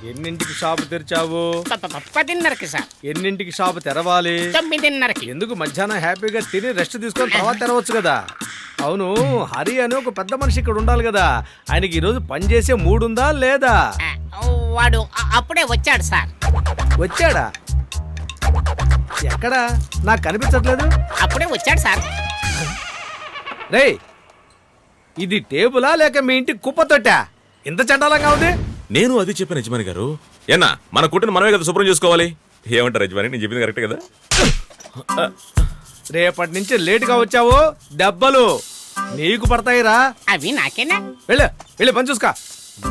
ఎన్నింటికి shop తెరిచావు? 10:30కి sir. ఎన్నింటికి shop తెరవాలి? 9:30కి. ఎందుకు మధ్యాహ్నం హ్యాపీగా తిని రెస్ట్ తీసుకొని తర్వాత తెరవచ్చు కదా. అవును, హరి అని ఒక పెద్ద మనిషి ఇక్కడ ఉండాలి కదా, ఆయనకి ఈరోజు పని చేసే మూడుందా లేదా? వాడు అప్పుడే వచ్చాడు సార్. వచ్చాడా? ఎక్కడా? నాకు కనిపించట్లేదు. అప్పుడే వచ్చాడు సార్. రే, ఇది టేబులా లేక మీ ఇంటి కుప్పతొట్టా? ఇంత చండాలంగా ఉంది. నేను అది చెప్పాను యజమాని గారు. ఏనా మన కుట్టిని మనమే కదా శుభ్రం చేసుకోవాలి. ఏమంటారు యజమాని, నేను చెప్పింది కరెక్ట్ కదా? రేపటి నుంచి లేటుగా వచ్చావు దెబ్బలు నీకు పడతాయిరా. అవి నాకేనా? వెళ్ళి పని చూసుకో.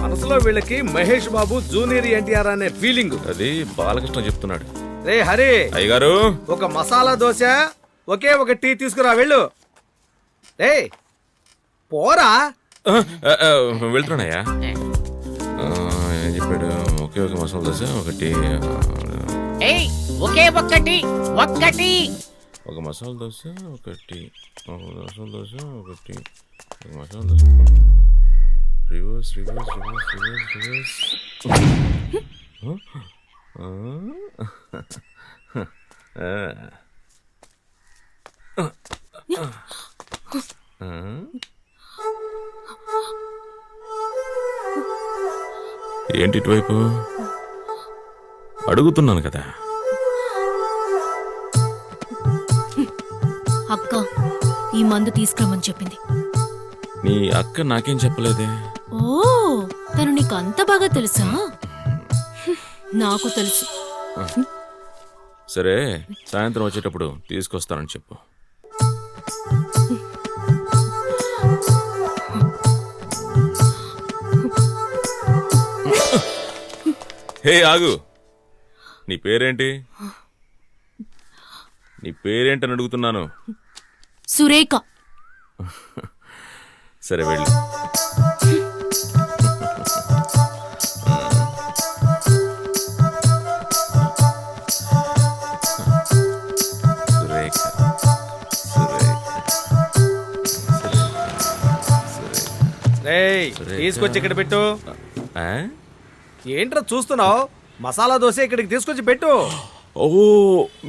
మనసులో వీళ్ళకి మహేష్ బాబు జూనియర్ ఎన్టీఆర్ అనే ఫీలింగ్. అది బాలకృష్ణ చెప్తున్నాడు. రే హరి, అయ్యగారు ఒక మసాలా దోశ ఒకే ఒక టీ తీసుకురా. వెళ్ళు. రే పోరా. వెళ్తున్నానయ్యా. ఏం చెప్పాడు? ఒకే ఒక మసాలా దోశ ఒకటి. ఒకే ఒక్కటి ఒక మసాలా దోశ ఒకటి. ఒక మసాలా దోశ ఒకటి. ఒక masala dosa. Reverse reverse reverse reverse reverse. ఏంటి ఇటువైపు? అడుగుతున్నాను కదా. అక్క ఈ మందు తీసుకురమ్మని చెప్పింది. నీ అక్క నాకేం చెప్పలేదే. ఓ, తను నీకు అంత బాగా తెలుసా? నాకు తెలుసు. సరే, సాయంత్రం వచ్చేటప్పుడు తీసుకొస్తానని చెప్పు. హే ఆగు, నీ పేరేంటి? నీ పేరేంటని అడుగుతున్నాను. సురేఖ. సరే వెళ్ళు. సురేఖ తీసుకొచ్చి ఇక్కడ పెట్టు. ఏంట్రా చూస్తున్నావు? మసాలా దోశ ఇక్కడికి తీసుకొచ్చి పెట్టు. ఓ,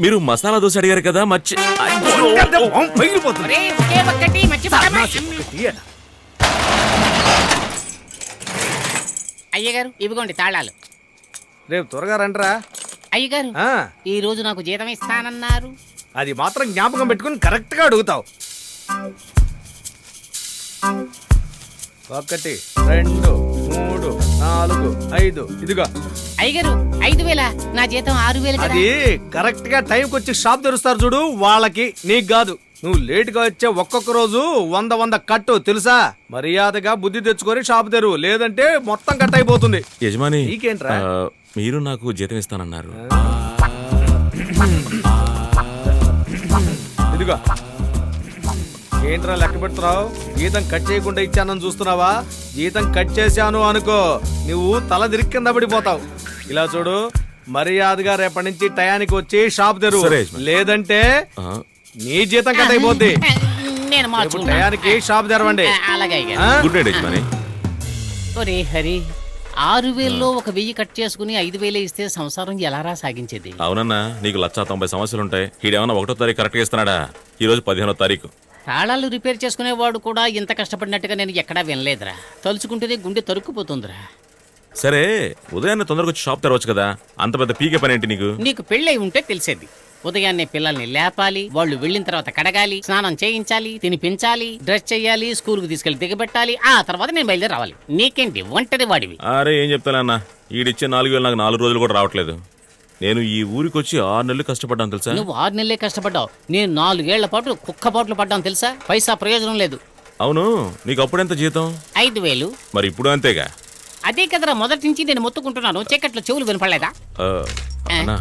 మీరు మసాలా దోశ అడిగారు కదా, అయ్యగారు ఇవిగోండి తాళాలు. రేపు త్వరగా రండిరా. అయ్యగారు ఈ రోజు నాకు జీతం ఇస్తానన్నారు. అది మాత్రం జ్ఞాపకం పెట్టుకుని కరెక్ట్ గా అడుగుతావు. 1 2 3 4 5 ఇదిగో. అయ్యగారు 5,000. నా జీతం 6,000. అది కరెక్ట్ గా టైంకి వచ్చి షాప్ తెరుస్తారు చూడు, వాళ్ళకి, నీకు కాదు. నువ్వు లేట్ గా వచ్చే ఒక్కొక్క రోజు 100 కట్టు, తెలుసా? మర్యాదగా బుద్ధి తెచ్చుకొని షాప్ తెరువు, లేదంటే మొత్తం కట్ అయిపోతుంది. యజమాని, నీకేంట్రా? మీరు నాకు జీతం ఇస్తానన్నారు. ఇదిగో. ఏంట్రా లెక్క పెడుతున్నావు? జీతం కట్ చేయకుండా ఇచ్చానని చూస్తున్నావా? జీతం కట్ చేశాను అనుకో, నువ్వు తల తిరిగి కింద పడిపోతావు. ఇలా చూడు, మర్యాదగా రేపటి నుంచి టయానికి వచ్చి షాప్ తెరువు, లేదంటే నీ జీతం కట్ అయిపోద్ది. టయానికి షాప్ తెరవండి. గుడ్ నైట్ యజమాని. ఒరే హరి, 6,000లో 1,000 కట్ చేసుకుని 5,000 ఇస్తే సంసారం ఎలారా సాగించేది? అవునన్నా, నీకు 190 సమస్యలుంటాయి. ఈడేమన్నా 1వ తారీఖు కరెక్ట్ గా ఇస్తున్నాడా? ఈ రోజు 15వ తారీఖు. తాళాలు రిపేర్ చేసుకునేవాడు కూడా ఇంత కష్టపడినట్టుగా నేను ఎక్కడా వినలేదురా. తలుచుకుంటేనే గుండె తరుక్కుపోతుందిరా. సరే, ఉదయాన్నే తొందరగా వచ్చి షాప్ తెరవచ్చు కదా, అంత పెద్ద పీకే పని ఏంటి నీకు? నీకు పెళ్ళై ఉంటే తెలిసేది. ఉదయాన్నే పిల్లల్ని లేపాలి, వాళ్ళు వెళ్ళిన తర్వాత కడగాలి, స్నానం చేయించాలి, తినిపించాలి, డ్రెస్ చేయాలి, స్కూల్కి తీసుకెళ్లి దిగబెట్టాలి, ఆ తర్వాత నేను బయలుదేరి రావాలి. నీకేంటి ఒంటరి వాడివి? అరే ఏం చెప్తానన్నా, ఈడిచ్చే 4,000 నాకు 4 రోజులు కూడా రావట్లేదు. నేను ఈ ఊరికి వచ్చి 6 నెలలు కష్టపడ్డాను తెలుసా? నువ్వు 6 నెలలే కష్టపడ్డావు, నేను 4 ఏళ్ల పాటు కుక్క పాటలు పడ్డాను తెలుసా? పైసా ప్రయోజనం లేదు. అవును, నీకు అప్పుడెంత జీతం? 5,000. మరి ఇప్పుడు అంతేగా? అదే కదరా మొదటి నుంచి నేను మొత్తుకుంటున్నాను. చీకట్లో చెవులు వినపడలేదా? అన్నా